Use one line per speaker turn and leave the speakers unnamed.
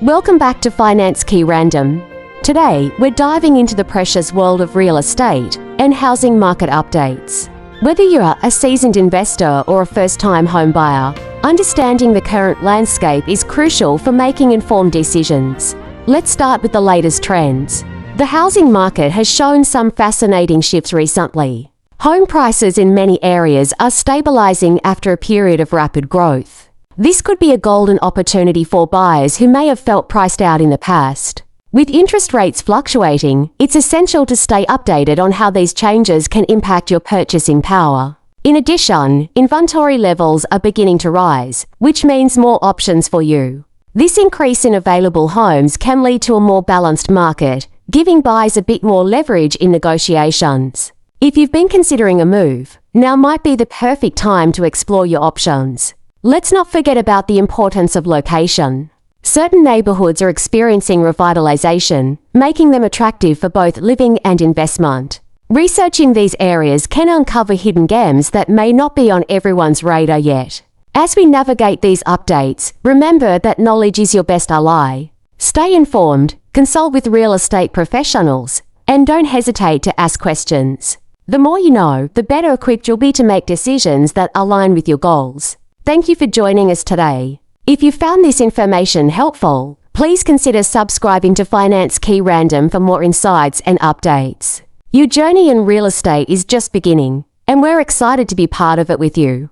Welcome back to Finance Key Random. Today, we're diving into the precious world of real estate and housing market updates. Whether you're a seasoned investor or a first-time home buyer, understanding the current landscape is crucial for making informed decisions. Let's start with the latest trends. The housing market has shown some fascinating shifts recently. Home prices in many areas are stabilizing after a period of rapid growth. This could be a golden opportunity for buyers who may have felt priced out in the past. With interest rates fluctuating, it's essential to stay updated on how these changes can impact your purchasing power. In addition, inventory levels are beginning to rise, which means more options for you. This increase in available homes can lead to a more balanced market, giving buyers a bit more leverage in negotiations. If you've been considering a move, now might be the perfect time to explore your options. Let's not forget about the importance of location. Certain neighborhoods are experiencing revitalization, making them attractive for both living and investment. Researching these areas can uncover hidden gems that may not be on everyone's radar yet. As we navigate these updates, remember that knowledge is your best ally. Stay informed, consult with real estate professionals, and don't hesitate to ask questions. The more you know, the better equipped you'll be to make decisions that align with your goals. Thank you for joining us today. If you found this information helpful, please consider subscribing to Finance Key Random for more insights and updates. Your journey in real estate is just beginning, and we're excited to be part of it with you.